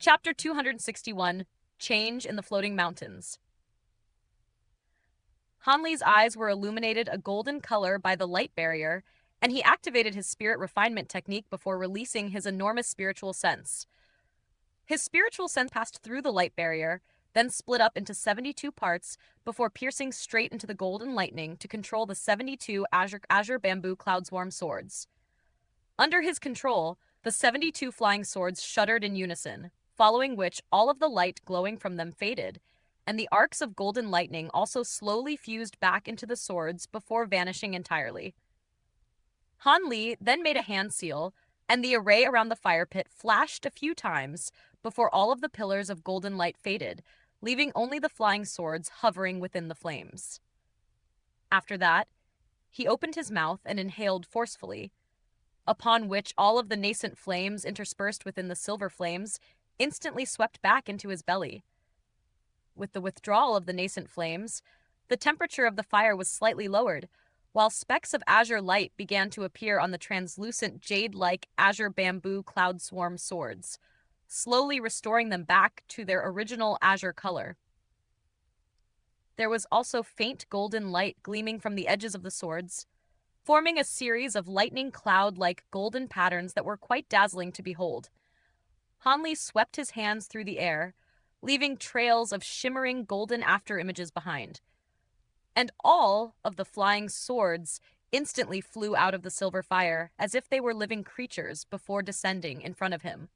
Chapter 261, Change in the Floating Mountains. Hanli's eyes were illuminated a golden color by the light barrier, and he activated his spirit refinement technique before releasing his enormous spiritual sense. His spiritual sense passed through the light barrier, then split up into 72 parts before piercing straight into the golden lightning to control the 72 azure bamboo cloud swarm swords. Under his control, the 72 flying swords shuddered in unison, following which all of the light glowing from them faded, and the arcs of golden lightning also slowly fused back into the swords before vanishing entirely. Han Li then made a hand seal, and the array around the fire pit flashed a few times before all of the pillars of golden light faded, leaving only the flying swords hovering within the flames. After that, he opened his mouth and inhaled forcefully, upon which all of the nascent flames interspersed within the silver flames instantly swept back into his belly. With the withdrawal of the nascent flames, the temperature of the fire was slightly lowered, while specks of azure light began to appear on the translucent jade-like azure bamboo cloud swarm swords, slowly restoring them back to their original azure color. There was also faint golden light gleaming from the edges of the swords, forming a series of lightning cloud-like golden patterns that were quite dazzling to behold. Han Li swept his hands through the air, leaving trails of shimmering golden afterimages behind. And all of the flying swords instantly flew out of the silver fire as if they were living creatures before descending in front of him.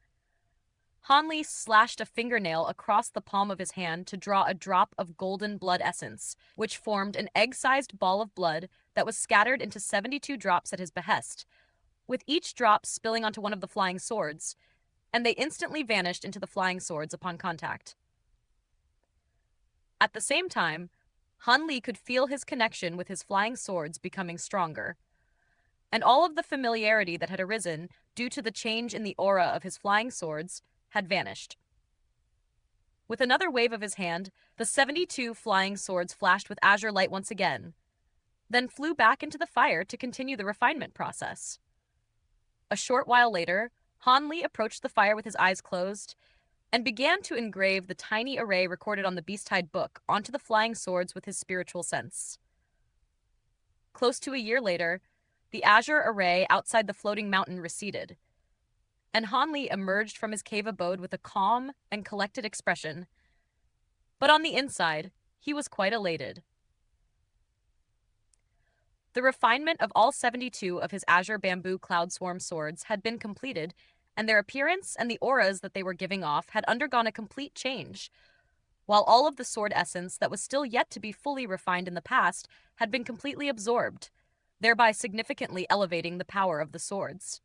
Han Li slashed a fingernail across the palm of his hand to draw a drop of golden blood essence, which formed an egg-sized ball of blood that was scattered into 72 drops at his behest, with each drop spilling onto one of the flying swords, and they instantly vanished into the flying swords upon contact. At the same time, Han Li could feel his connection with his flying swords becoming stronger, and all of the familiarity that had arisen due to the change in the aura of his flying swords had vanished. With another wave of his hand, the 72 flying swords flashed with azure light once again, then flew back into the fire to continue the refinement process. A short while later, Han Li approached the fire with his eyes closed and began to engrave the tiny array recorded on the Beast-Hide book onto the flying swords with his spiritual sense. Close to a year later, the azure array outside the floating mountain receded, and Han Li emerged from his cave abode with a calm and collected expression. But on the inside, he was quite elated. The refinement of all 72 of his azure bamboo cloud swarm swords had been completed, and their appearance and the auras that they were giving off had undergone a complete change, while all of the sword essence that was still yet to be fully refined in the past had been completely absorbed, thereby significantly elevating the power of the swords.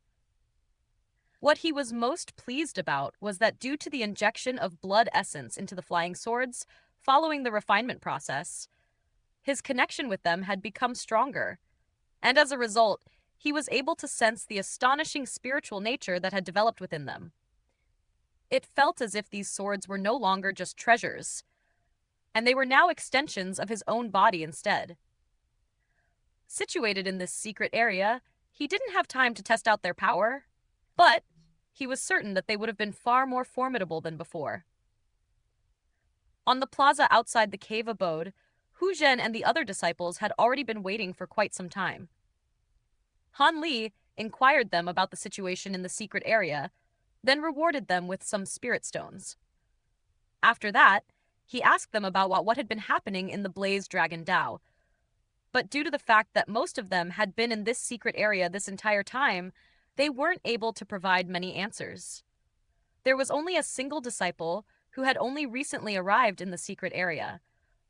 What he was most pleased about was that due to the injection of blood essence into the flying swords following the refinement process, his connection with them had become stronger, and as a result, he was able to sense the astonishing spiritual nature that had developed within them. It felt as if these swords were no longer just treasures, and they were now extensions of his own body instead. Situated in this secret area, he didn't have time to test out their power, but he was certain that they would have been far more formidable than before. On the plaza outside the cave abode, Hu Zhen and the other disciples had already been waiting for quite some time. Han Li inquired them about the situation in the secret area, then rewarded them with some spirit stones. After that, he asked them about what had been happening in the Blaze Dragon Dao, but due to the fact that most of them had been in this secret area this entire time, they weren't able to provide many answers. There was only a single disciple who had only recently arrived in the secret area,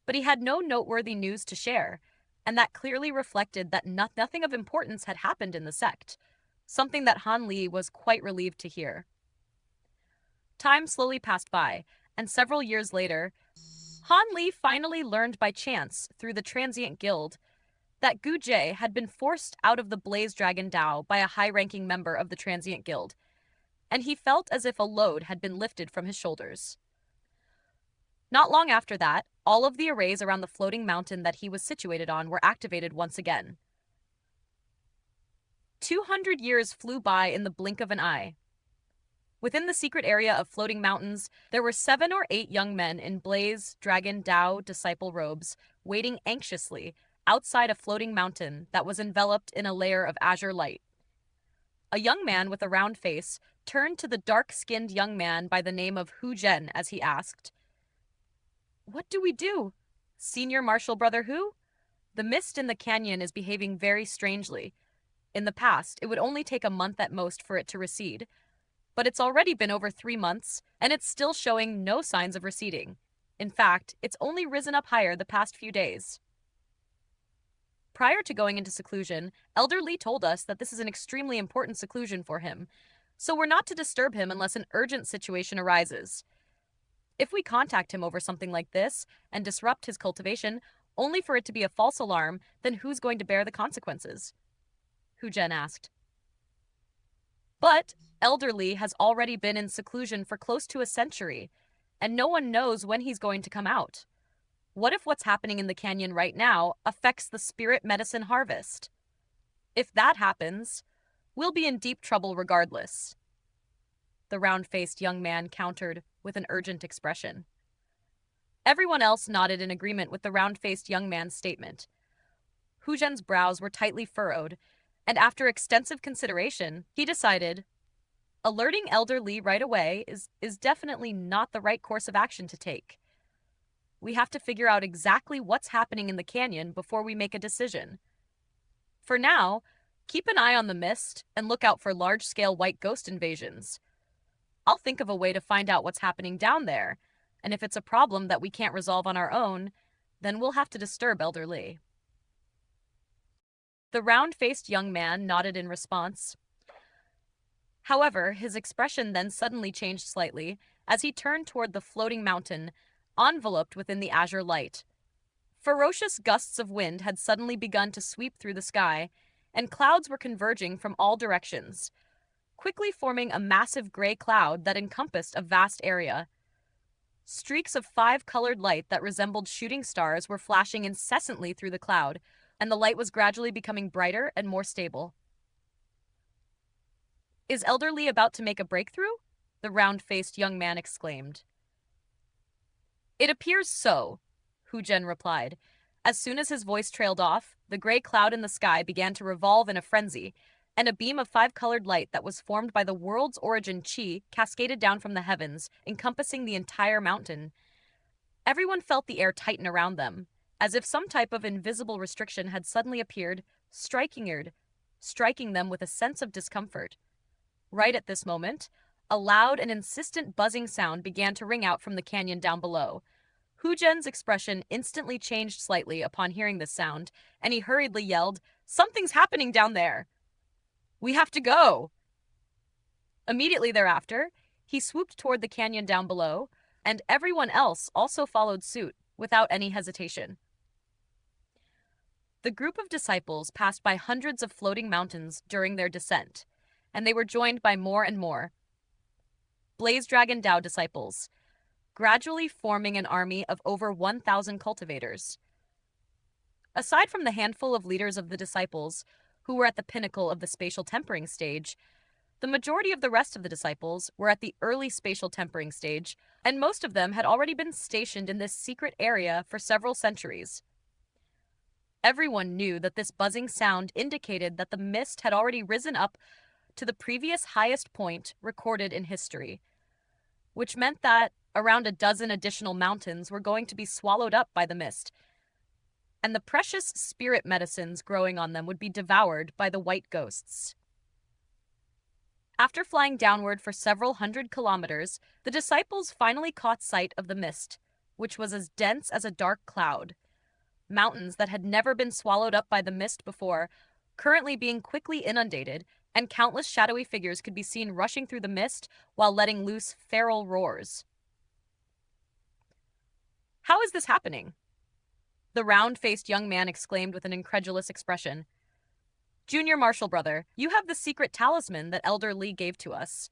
but he had no noteworthy news to share, and that clearly reflected that nothing of importance had happened in the sect, something that Han Li was quite relieved to hear. Time slowly passed by, and several years later, Han Li finally learned by chance through the Transient Guild that Gu Jie had been forced out of the Blaze Dragon Dao by a high-ranking member of the Transient Guild, and he felt as if a load had been lifted from his shoulders. Not long after that, all of the arrays around the floating mountain that he was situated on were activated once again. 200 years flew by in the blink of an eye. Within the secret area of floating mountains, there were 7 or 8 young men in blaze, dragon, Dao, disciple robes, waiting anxiously outside a floating mountain that was enveloped in a layer of azure light. A young man with a round face turned to the dark-skinned young man by the name of Hu Zhen as he asked, "What do we do? Senior Marshal Brother Hu? The mist in the canyon is behaving very strangely. In the past, it would only take a month at most for it to recede, but it's already been over 3 months, and it's still showing no signs of receding. In fact, it's only risen up higher the past few days." Prior to going into seclusion, Elder Li told us that this is an extremely important seclusion for him, so we're not to disturb him unless an urgent situation arises. If we contact him over something like this and disrupt his cultivation, only for it to be a false alarm, then who's going to bear the consequences? Hu Zhen asked. But Elder Li has already been in seclusion for close to a century, and no one knows when he's going to come out. What if what's happening in the canyon right now affects the spirit medicine harvest? If that happens, we'll be in deep trouble regardless. The round-faced young man countered with an urgent expression. Everyone else nodded in agreement with the round-faced young man's statement. Hu Zhen's brows were tightly furrowed, and after extensive consideration, he decided alerting Elder Li right away is definitely not the right course of action to take. We have to figure out exactly what's happening in the canyon before we make a decision. For now, keep an eye on the mist and look out for large-scale white ghost invasions. I'll think of a way to find out what's happening down there, and if it's a problem that we can't resolve on our own, then we'll have to disturb Elder Li. The round-faced young man nodded in response. However, his expression then suddenly changed slightly as he turned toward the floating mountain, enveloped within the azure light. Ferocious gusts of wind had suddenly begun to sweep through the sky, and clouds were converging from all directions, quickly forming a massive gray cloud that encompassed a vast area. Streaks of 5-colored light that resembled shooting stars were flashing incessantly through the cloud, and the light was gradually becoming brighter and more stable. "Is Elder Li about to make a breakthrough?" the round-faced young man exclaimed. "It appears so," Hu Zhen replied. As soon as his voice trailed off, the gray cloud in the sky began to revolve in a frenzy, and a beam of 5-colored light that was formed by the world's origin qi cascaded down from the heavens, encompassing the entire mountain. Everyone felt the air tighten around them, as if some type of invisible restriction had suddenly appeared, striking them with a sense of discomfort. Right at this moment, a loud and insistent buzzing sound began to ring out from the canyon down below. Hu Zhen's expression instantly changed slightly upon hearing this sound, and he hurriedly yelled, "Something's happening down there! We have to go!" Immediately thereafter, he swooped toward the canyon down below, and everyone else also followed suit without any hesitation. The group of disciples passed by hundreds of floating mountains during their descent, and they were joined by more and more Blaze Dragon Dao disciples, gradually forming an army of over 1,000 cultivators. Aside from the handful of leaders of the disciples, who were at the pinnacle of the spatial tempering stage, the majority of the rest of the disciples were at the early spatial tempering stage, and most of them had already been stationed in this secret area for several centuries. Everyone knew that this buzzing sound indicated that the mist had already risen up to the previous highest point recorded in history, which meant that around a dozen additional mountains were going to be swallowed up by the mist, and the precious spirit medicines growing on them would be devoured by the white ghosts. After flying downward for several hundred kilometers, the disciples finally caught sight of the mist, which was as dense as a dark cloud. Mountains that had never been swallowed up by the mist before, currently being quickly inundated, and countless shadowy figures could be seen rushing through the mist while letting loose feral roars. "How is this happening?" the round-faced young man exclaimed with an incredulous expression. "Junior Marshal Brother, you have the secret talisman that Elder Li gave to us.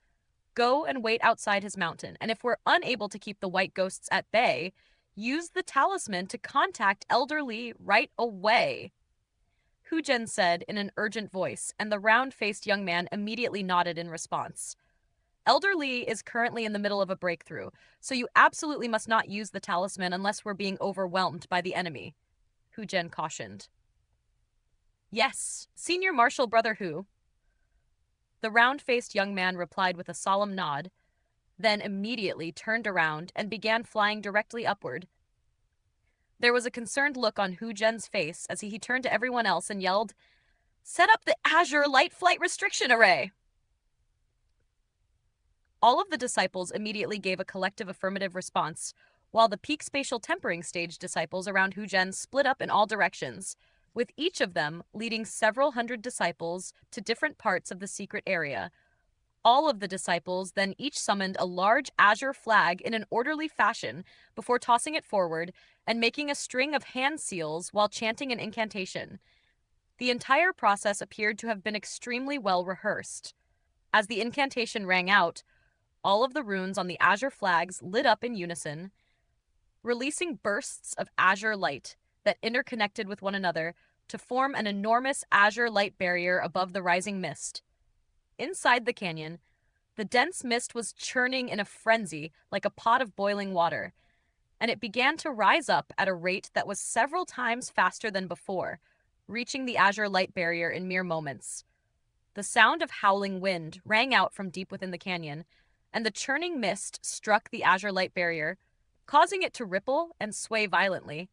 Go and wait outside his mountain, and if we're unable to keep the white ghosts at bay, use the talisman to contact Elder Li right away," Hu Zhen said in an urgent voice, and the round-faced young man immediately nodded in response. Elder Lee is currently in the middle of a breakthrough, so you absolutely must not use the talisman unless we're being overwhelmed by the enemy, Hu Zhen cautioned. Yes, Senior Marshal Brother Hu. The round-faced young man replied with a solemn nod, then immediately turned around and began flying directly upward. There was a concerned look on Hu Zhen's face as he turned to everyone else and yelled, "Set up the Azure Light Flight Restriction Array!" All of the disciples immediately gave a collective affirmative response, while the peak spatial tempering stage disciples around Hu Zhen split up in all directions, with each of them leading several hundred disciples to different parts of the secret area. All of the disciples then each summoned a large azure flag in an orderly fashion before tossing it forward and making a string of hand seals while chanting an incantation. The entire process appeared to have been extremely well rehearsed. As the incantation rang out, all of the runes on the azure flags lit up in unison, releasing bursts of azure light that interconnected with one another to form an enormous azure light barrier above the rising mist. Inside the canyon, the dense mist was churning in a frenzy like a pot of boiling water, and it began to rise up at a rate that was several times faster than before, reaching the azure light barrier in mere moments. The sound of howling wind rang out from deep within the canyon, and the churning mist struck the azure light barrier, causing it to ripple and sway violently.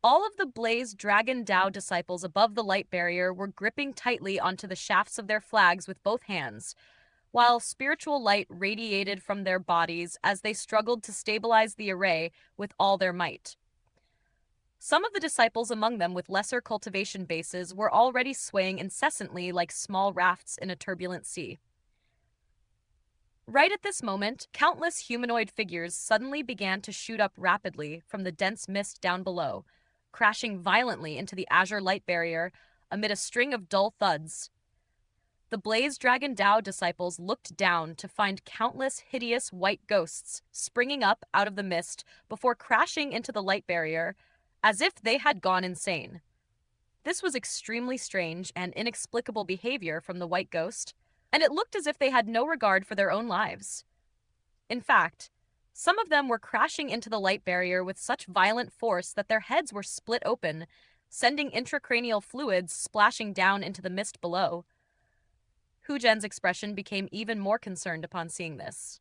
All of the Blaze Dragon Dao disciples above the light barrier were gripping tightly onto the shafts of their flags with both hands, while spiritual light radiated from their bodies as they struggled to stabilize the array with all their might. Some of the disciples among them with lesser cultivation bases were already swaying incessantly like small rafts in a turbulent sea. Right at this moment, countless humanoid figures suddenly began to shoot up rapidly from the dense mist down below, crashing violently into the azure light barrier amid a string of dull thuds. The Blaze Dragon Dao disciples looked down to find countless hideous white ghosts springing up out of the mist before crashing into the light barrier, as if they had gone insane. This was extremely strange and inexplicable behavior from the white ghost, and it looked as if they had no regard for their own lives. In fact, some of them were crashing into the light barrier with such violent force that their heads were split open, sending intracranial fluids splashing down into the mist below. Hu Zhen's expression became even more concerned upon seeing this.